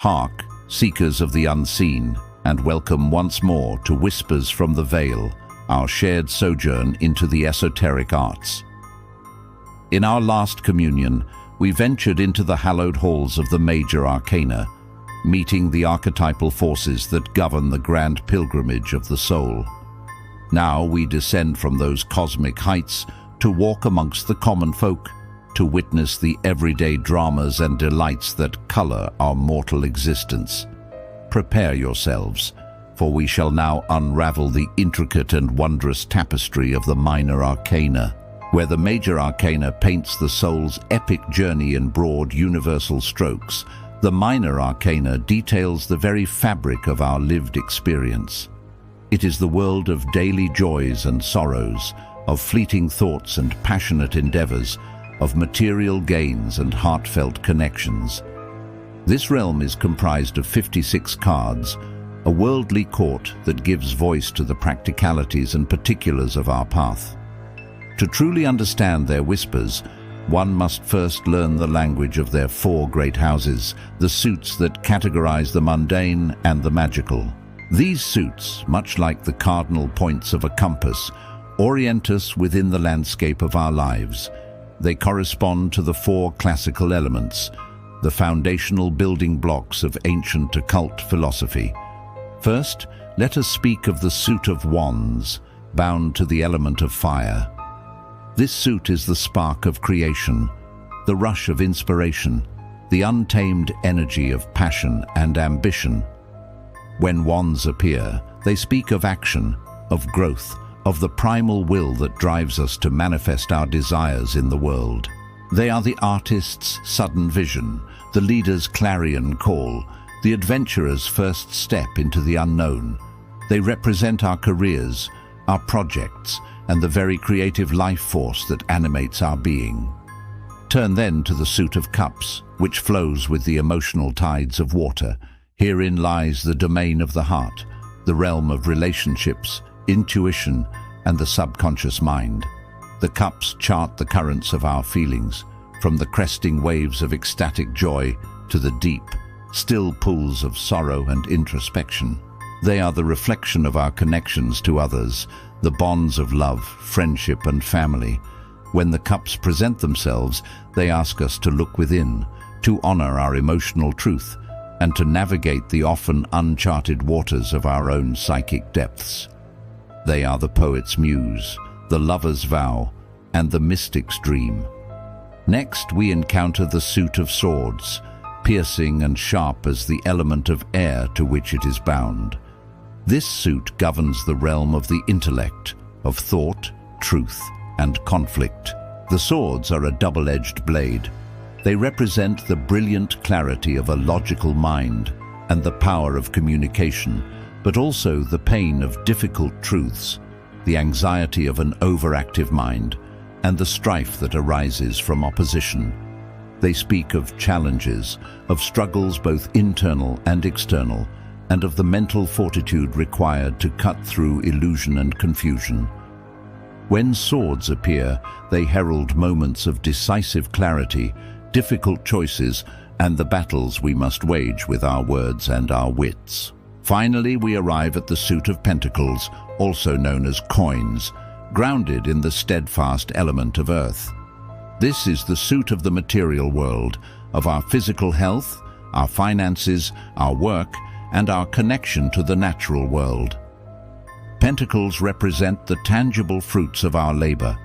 Hark, seekers of the unseen, and welcome once more to Whispers from the Veil, our shared sojourn into the esoteric arts. In our last communion, we ventured into the hallowed halls of the major arcana, meeting the archetypal forces that govern the grand pilgrimage of the soul. Now we descend from those cosmic heights to walk amongst the common folk, to witness the everyday dramas and delights that color our mortal existence. Prepare yourselves, for we shall now unravel the intricate and wondrous tapestry of the minor arcana, where the major arcana paints the soul's epic journey in broad universal strokes. The minor arcana details the very fabric of our lived experience. It is the world of daily joys and sorrows, of fleeting thoughts and passionate endeavors, of material gains and heartfelt connections. This realm is comprised of 56 cards, a worldly court that gives voice to the practicalities and particulars of our path. To truly understand their whispers, one must first learn the language of their four great houses, the suits that categorize the mundane and the magical. These suits, much like the cardinal points of a compass, orient us within the landscape of our lives. They correspond to the four classical elements, the foundational building blocks of ancient occult philosophy. First, let us speak of the suit of wands, bound to the element of fire. This suit is the spark of creation, the rush of inspiration, the untamed energy of passion and ambition. When wands appear, they speak of action, of growth, of the primal will that drives us to manifest our desires in the world. They are the artist's sudden vision, the leader's clarion call, the adventurer's first step into the unknown. They represent our careers, our projects, and the very creative life force that animates our being. Turn then to the suit of cups, which flows with the emotional tides of water. Herein lies the domain of the heart, the realm of relationships, intuition, and the subconscious mind. The cups chart the currents of our feelings, from the cresting waves of ecstatic joy to the deep, still pools of sorrow and introspection. They are the reflection of our connections to others, the bonds of love, friendship, and family. When the cups present themselves, they ask us to look within, to honor our emotional truth, and to navigate the often uncharted waters of our own psychic depths. They are the poet's muse, the lover's vow, and the mystic's dream. Next, we encounter the suit of swords, piercing and sharp as the element of air to which it is bound. This suit governs the realm of the intellect, of thought, truth, and conflict. The swords are a double-edged blade. They represent the brilliant clarity of a logical mind and the power of communication, but also the pain of difficult truths, the anxiety of an overactive mind, and the strife that arises from opposition. They speak of challenges, of struggles both internal and external, and of the mental fortitude required to cut through illusion and confusion. When swords appear, they herald moments of decisive clarity, difficult choices, and the battles we must wage with our words and our wits. Finally, we arrive at the suit of pentacles, also known as coins, grounded in the steadfast element of earth. This is the suit of the material world, of our physical health, our finances, our work, and our connection to the natural world. Pentacles represent the tangible fruits of our labor,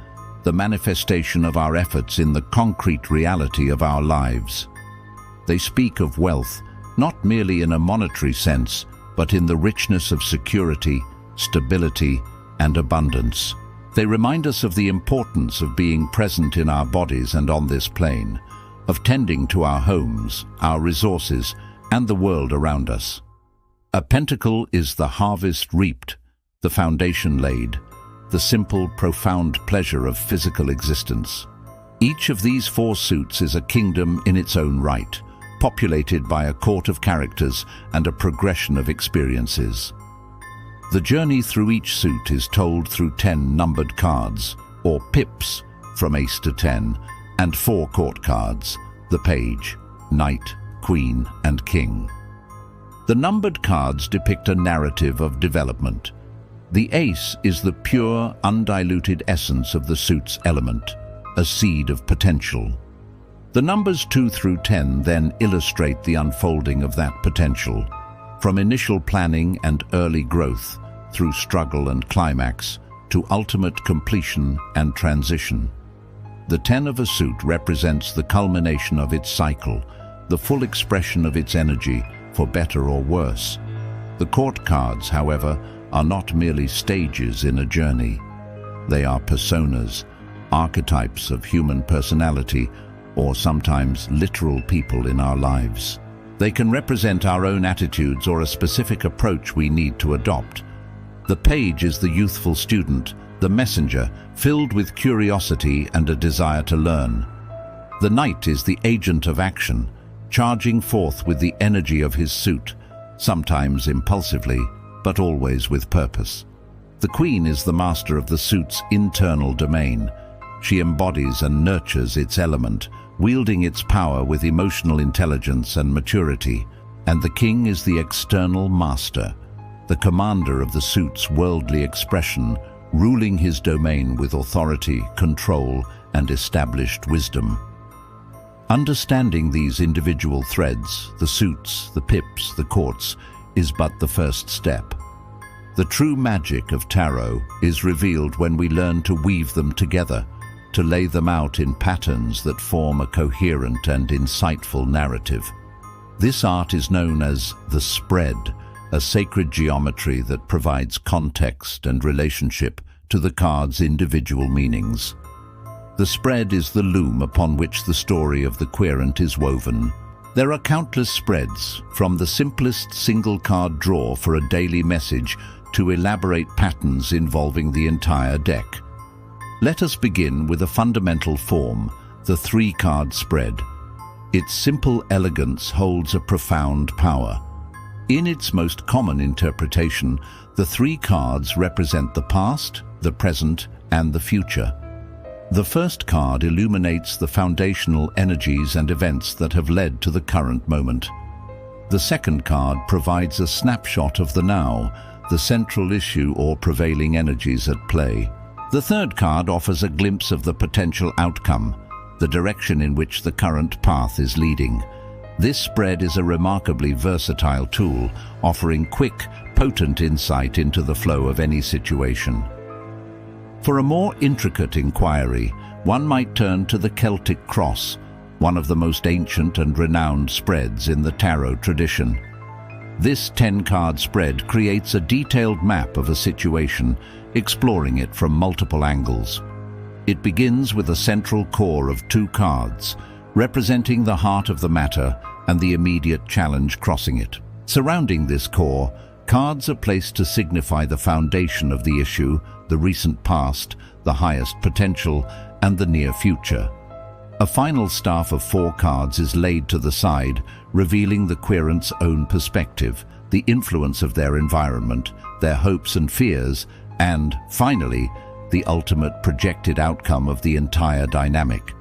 the manifestation of our efforts in the concrete reality of our lives. They speak of wealth, not merely in a monetary sense, but in the richness of security, stability, and abundance. They remind us of the importance of being present in our bodies and on this plane, of tending to our homes, our resources, and the world around us. A pentacle is the harvest reaped, the foundation laid, the simple, profound pleasure of physical existence. Each of these four suits is a kingdom in its own right, populated by a court of characters and a progression of experiences. The journey through each suit is told through 10 numbered cards, or pips, from ace to 10, and 4 court cards, the page, knight, queen, and king. The numbered cards depict a narrative of development. The ace is the pure, undiluted essence of the suit's element, a seed of potential. The numbers 2 through 10 then illustrate the unfolding of that potential, from initial planning and early growth, through struggle and climax, to ultimate completion and transition. The 10 of a suit represents the culmination of its cycle, the full expression of its energy, for better or worse. The court cards, however, are not merely stages in a journey. They are personas, archetypes of human personality, or sometimes literal people in our lives. They can represent our own attitudes or a specific approach we need to adopt. The page is the youthful student, the messenger, filled with curiosity and a desire to learn. The knight is the agent of action, charging forth with the energy of his suit, sometimes impulsively, but always with purpose. The queen is the master of the suit's internal domain. She embodies and nurtures its element, wielding its power with emotional intelligence and maturity. And the king is the external master, the commander of the suit's worldly expression, ruling his domain with authority, control, and established wisdom. Understanding these individual threads, the suits, the pips, the courts, is but the first step. The true magic of tarot is revealed when we learn to weave them together, to lay them out in patterns that form a coherent and insightful narrative. This art is known as the spread, a sacred geometry that provides context and relationship to the card's individual meanings. The spread is the loom upon which the story of the querent is woven. There are countless spreads, from the simplest single card draw for a daily message to elaborate patterns involving the entire deck. Let us begin with a fundamental form, the 3-card spread. Its simple elegance holds a profound power. In its most common interpretation, the 3 cards represent the past, the present, and the future. The first card illuminates the foundational energies and events that have led to the current moment. The second card provides a snapshot of the now, the central issue or prevailing energies at play. The third card offers a glimpse of the potential outcome, the direction in which the current path is leading. This spread is a remarkably versatile tool, offering quick, potent insight into the flow of any situation. For a more intricate inquiry, one might turn to the Celtic cross, one of the most ancient and renowned spreads in the tarot tradition. This 10-card spread creates a detailed map of a situation, exploring it from multiple angles. It begins with a central core of 2 cards, representing the heart of the matter and the immediate challenge crossing it. Surrounding this core, cards are placed to signify the foundation of the issue, the recent past, the highest potential, and the near future. A final staff of 4 cards is laid to the side, revealing the querent's own perspective, the influence of their environment, their hopes and fears, and, finally, the ultimate projected outcome of the entire dynamic.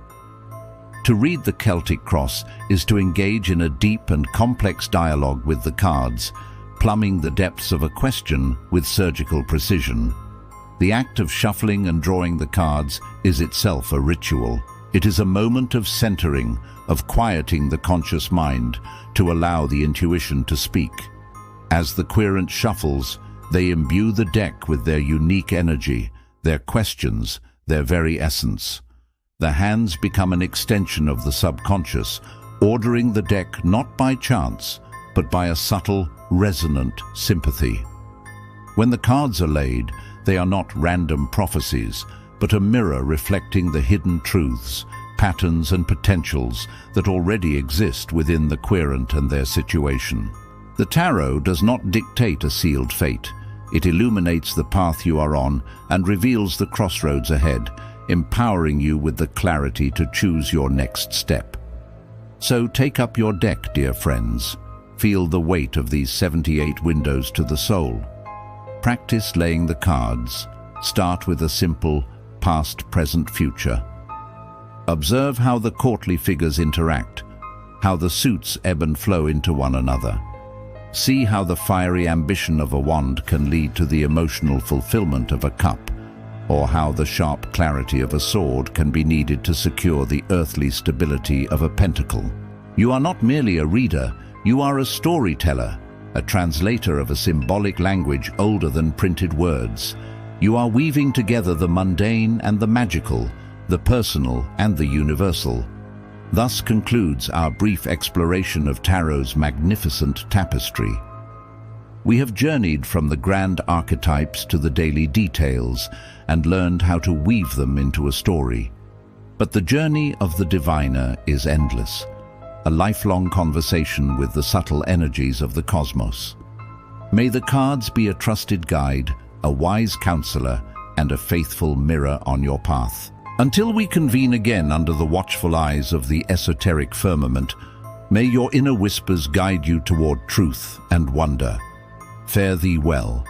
To read the Celtic cross is to engage in a deep and complex dialogue with the cards, plumbing the depths of a question with surgical precision. The act of shuffling and drawing the cards is itself a ritual. It is a moment of centering, of quieting the conscious mind to allow the intuition to speak. As the querent shuffles, they imbue the deck with their unique energy, their questions, their very essence. The hands become an extension of the subconscious, ordering the deck not by chance, but by a subtle, resonant sympathy. When the cards are laid, they are not random prophecies, but a mirror reflecting the hidden truths, patterns and potentials that already exist within the querent and their situation. The tarot does not dictate a sealed fate. It illuminates the path you are on and reveals the crossroads ahead, empowering you with the clarity to choose your next step. So take up your deck, dear friends. Feel the weight of these 78 windows to the soul. Practice laying the cards. Start with a simple past, present, future. Observe how the courtly figures interact, how the suits ebb and flow into one another. See how the fiery ambition of a wand can lead to the emotional fulfillment of a cup, or how the sharp clarity of a sword can be needed to secure the earthly stability of a pentacle. You are not merely a reader, you are a storyteller, a translator of a symbolic language older than printed words. You are weaving together the mundane and the magical, the personal and the universal. Thus concludes our brief exploration of Tarot's magnificent tapestry. We have journeyed from the grand archetypes to the daily details and learned how to weave them into a story. But the journey of the diviner is endless, a lifelong conversation with the subtle energies of the cosmos. May the cards be a trusted guide, a wise counselor, and a faithful mirror on your path. Until we convene again under the watchful eyes of the esoteric firmament, may your inner whispers guide you toward truth and wonder. Fare thee well.